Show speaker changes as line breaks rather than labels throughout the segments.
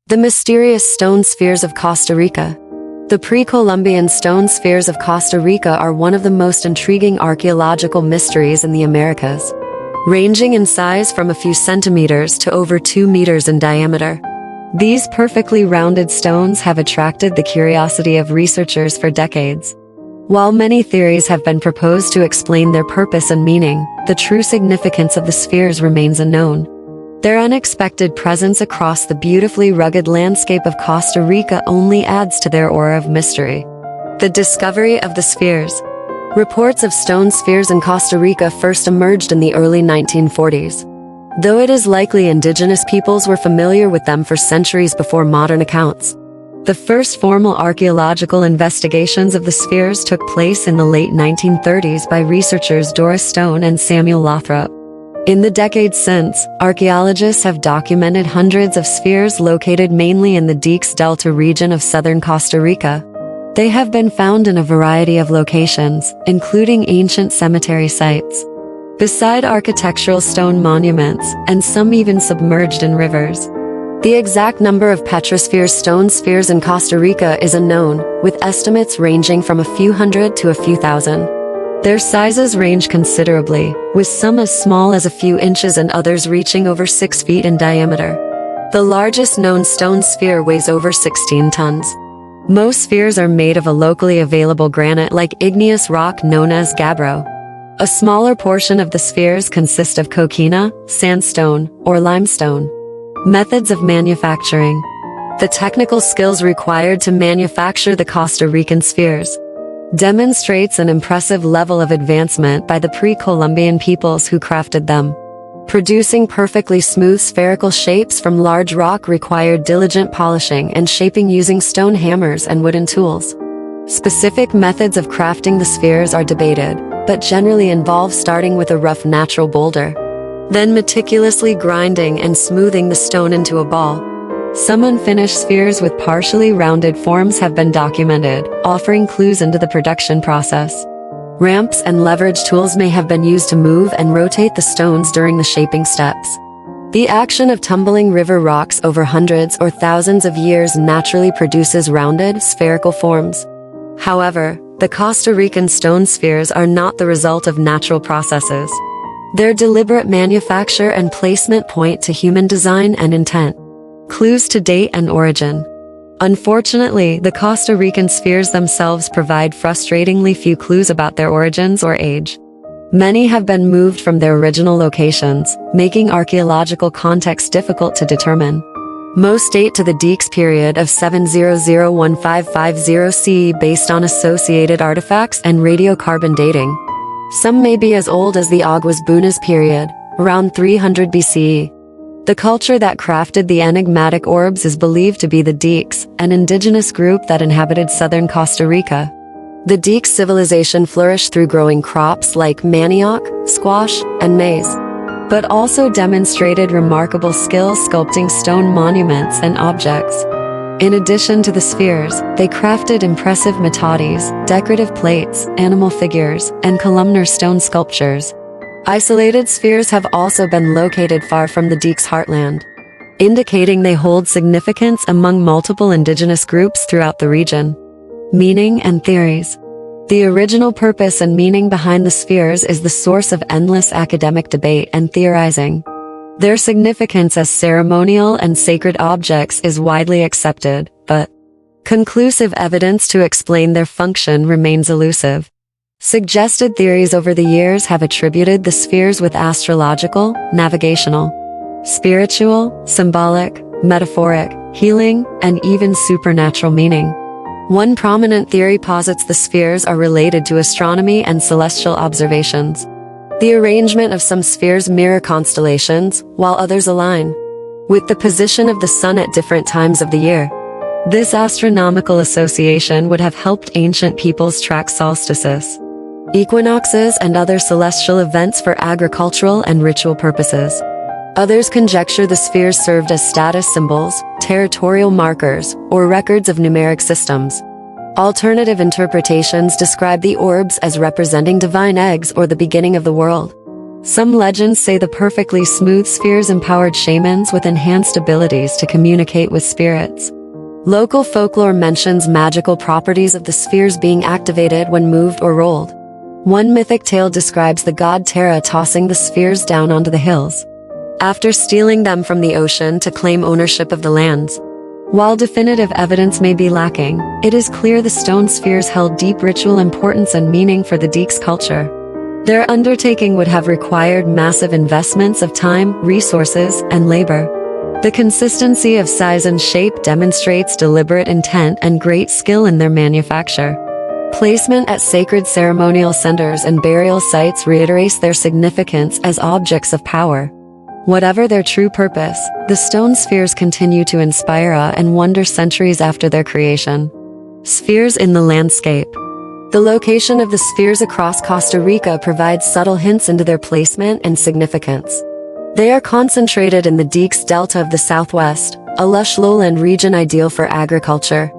The mysterious stone spheres of Costa Rica. The pre-Columbian stone spheres of Costa Rica are one of the most intriguing archaeological mysteries in the Americas, ranging in size from a few centimeters to over 2 meters in diameter. These perfectly rounded stones have attracted the curiosity of researchers for decades. While many theories have been proposed to explain their purpose and meaning, the true significance of the spheres remains unknown. Their unexpected presence across the beautifully rugged landscape of Costa Rica only adds to their aura of mystery. The discovery of the spheres. Reports of stone spheres in Costa Rica first emerged in the early 1940s. Though it is likely indigenous peoples were familiar with them for centuries before modern accounts. The first formal archaeological investigations of the spheres took place in the late 1930s by researchers Doris Stone and Samuel Lothrop. In the decades since, archaeologists have documented hundreds of spheres located mainly in the Diquís Delta region of southern Costa Rica. They have been found in a variety of locations, including ancient cemetery sites, beside architectural stone monuments, and some even submerged in rivers. The exact number of petrospheres stone spheres in Costa Rica is unknown, with estimates ranging from a few hundred to a few thousand. Their sizes range considerably, with some as small as a few inches and others reaching over 6 feet in diameter. The largest known stone sphere weighs over 16 tons. Most spheres are made of a locally available granite like igneous rock known as gabbro. A smaller portion of the spheres consist of coquina, sandstone, or limestone. Methods of manufacturing. The technical skills required to manufacture the Costa Rican spheres demonstrates an impressive level of advancement by the pre-Columbian peoples who crafted them. Producing perfectly smooth spherical shapes from large rock required diligent polishing and shaping using stone hammers and wooden tools. Specific methods of crafting the spheres are debated, but generally involve starting with a rough natural boulder, then meticulously grinding and smoothing the stone into a ball. Some unfinished spheres with partially rounded forms have been documented, offering clues into the production process. Ramps and leverage tools may have been used to move and rotate the stones during the shaping steps. The action of tumbling river rocks over hundreds or thousands of years naturally produces rounded, spherical forms. However, the Costa Rican stone spheres are not the result of natural processes. Their deliberate manufacture and placement point to human design and intent. Clues to date and origin. Unfortunately, the Costa Rican spheres themselves provide frustratingly few clues about their origins or age. Many have been moved from their original locations, making archaeological context difficult to determine. Most date to the Diquís period of 700-1550 CE based on associated artifacts and radiocarbon dating. Some may be as old as the Aguas Buenas period, around 300 BCE. The culture that crafted the enigmatic orbs is believed to be the Diquís, an indigenous group that inhabited southern Costa Rica. The Diquís civilization flourished through growing crops like manioc, squash, and maize, but also demonstrated remarkable skill sculpting stone monuments and objects. In addition to the spheres, they crafted impressive metates, decorative plates, animal figures, and columnar stone sculptures. Isolated spheres have also been located far from the Diquís heartland, indicating they hold significance among multiple indigenous groups throughout the region. Meaning and theories. The original purpose and meaning behind the spheres is the source of endless academic debate and theorizing. Their significance as ceremonial and sacred objects is widely accepted, but conclusive evidence to explain their function remains elusive. Suggested theories over the years have attributed the spheres with astrological, navigational, spiritual, symbolic, metaphoric, healing, and even supernatural meaning. One prominent theory posits the spheres are related to astronomy and celestial observations. The arrangement of some spheres mirror constellations, while others align with the position of the sun at different times of the year. This astronomical association would have helped ancient peoples track solstices, equinoxes, and other celestial events for agricultural and ritual purposes. Others conjecture the spheres served as status symbols, territorial markers, or records of numeric systems. Alternative interpretations describe the orbs as representing divine eggs or the beginning of the world. Some legends say the perfectly smooth spheres empowered shamans with enhanced abilities to communicate with spirits. Local folklore mentions magical properties of the spheres being activated when moved or rolled. One mythic tale describes the god Terra tossing the spheres down onto the hills, after stealing them from the ocean to claim ownership of the lands. While definitive evidence may be lacking, it is clear the stone spheres held deep ritual importance and meaning for the Diquís culture. Their undertaking would have required massive investments of time, resources, and labor. The consistency of size and shape demonstrates deliberate intent and great skill in their manufacture. Placement at sacred ceremonial centers and burial sites reiterates their significance as objects of power. Whatever their true purpose, the stone spheres continue to inspire awe and wonder centuries after their creation. Spheres in the landscape. The location of the spheres across Costa Rica provides subtle hints into their placement and significance. They are concentrated in the Diquís Delta of the southwest, a lush lowland region ideal for agriculture.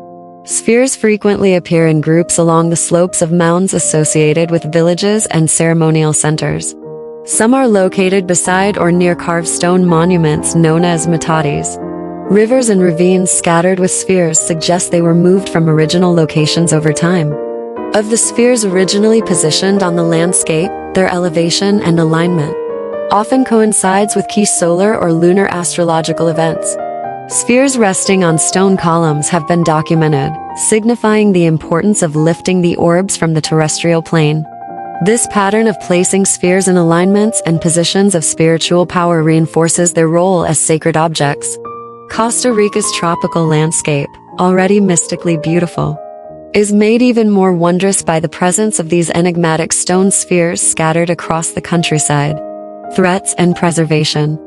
Spheres frequently appear in groups along the slopes of mounds associated with villages and ceremonial centers. Some are located beside or near carved stone monuments known as metates. Rivers and ravines scattered with spheres suggest they were moved from original locations over time. Of the spheres originally positioned on the landscape, their elevation and alignment often coincides with key solar or lunar astrological events. Spheres resting on stone columns have been documented, signifying the importance of lifting the orbs from the terrestrial plane. This pattern of placing spheres in alignments and positions of spiritual power reinforces their role as sacred objects. Costa Rica's tropical landscape, already mystically beautiful, is made even more wondrous by the presence of these enigmatic stone spheres scattered across the countryside. Threats and preservation.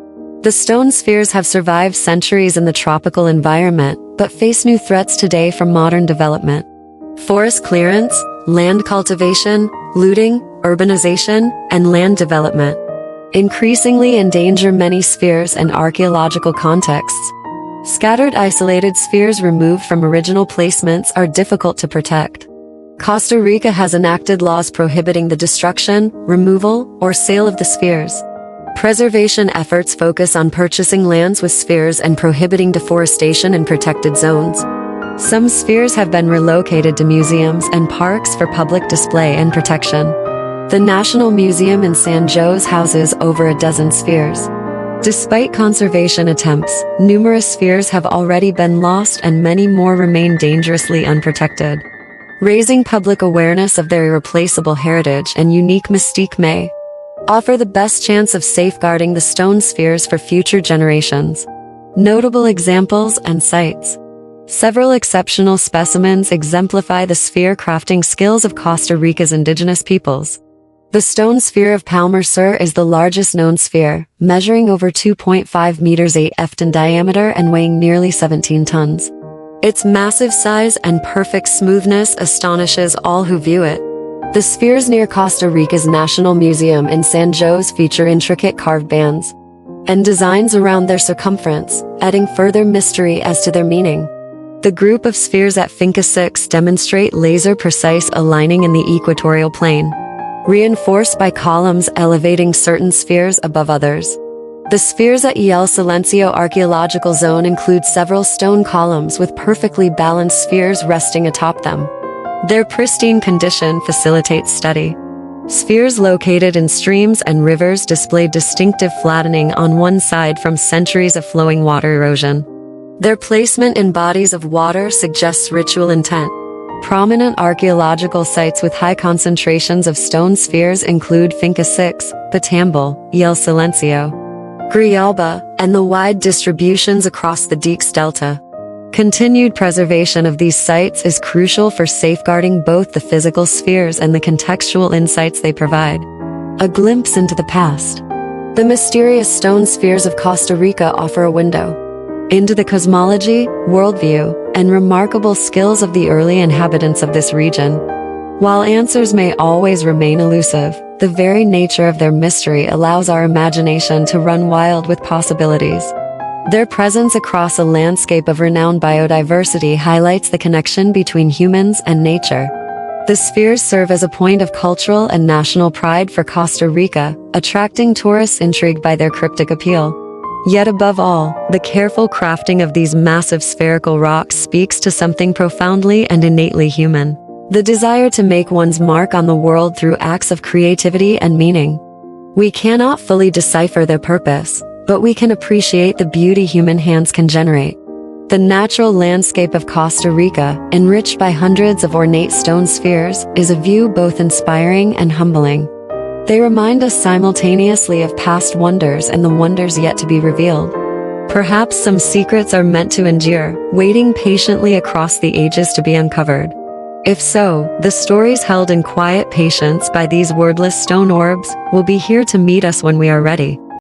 The stone spheres have survived centuries in the tropical environment, but face new threats today from modern development. Forest clearance, land cultivation, looting, urbanization, and land development increasingly endanger many spheres and archaeological contexts. Scattered isolated spheres removed from original placements are difficult to protect. Costa Rica has enacted laws prohibiting the destruction, removal, or sale of the spheres. Preservation efforts focus on purchasing lands with spheres and prohibiting deforestation in protected zones. Some spheres have been relocated to museums and parks for public display and protection. The National Museum in San Jose houses over a dozen spheres. Despite conservation attempts, numerous spheres have already been lost and many more remain dangerously unprotected. Raising public awareness of their irreplaceable heritage and unique mystique may offer the best chance of safeguarding the stone spheres for future generations. Notable examples and sites. Several exceptional specimens exemplify the sphere crafting skills of Costa Rica's indigenous peoples. The stone sphere of Palmer Sur is the largest known sphere, measuring over 2.5 meters 8 ft in diameter and weighing nearly 17 tons. Its massive size and perfect smoothness astonishes all who view it. The spheres near Costa Rica's National Museum in San Jose feature intricate carved bands and designs around their circumference, adding further mystery as to their meaning. The group of spheres at Finca 6 demonstrate laser-precise aligning in the equatorial plane, reinforced by columns elevating certain spheres above others. The spheres at El Silencio Archaeological Zone include several stone columns with perfectly balanced spheres resting atop them. Their pristine condition facilitates study. Spheres located in streams and rivers display distinctive flattening on one side from centuries of flowing water erosion. Their placement in bodies of water suggests ritual intent. Prominent archaeological sites with high concentrations of stone spheres include Finca 6, Patambal, El Silencio, Grijalba, and the wide distributions across the Diquís Delta. Continued preservation of these sites is crucial for safeguarding both the physical spheres and the contextual insights they provide. A glimpse into the past. The mysterious stone spheres of Costa Rica offer a window into the cosmology, worldview, and remarkable skills of the early inhabitants of this region. While answers may always remain elusive, the very nature of their mystery allows our imagination to run wild with possibilities. Their presence across a landscape of renowned biodiversity highlights the connection between humans and nature. The spheres serve as a point of cultural and national pride for Costa Rica, attracting tourists intrigued by their cryptic appeal. Yet above all, the careful crafting of these massive spherical rocks speaks to something profoundly and innately human. The desire to make one's mark on the world through acts of creativity and meaning. We cannot fully decipher their purpose, but we can appreciate the beauty human hands can generate. The natural landscape of Costa Rica, enriched by hundreds of ornate stone spheres, is a view both inspiring and humbling. They remind us simultaneously of past wonders and the wonders yet to be revealed. Perhaps some secrets are meant to endure, waiting patiently across the ages to be uncovered. If so, the stories held in quiet patience by these wordless stone orbs will be here to meet us when we are ready.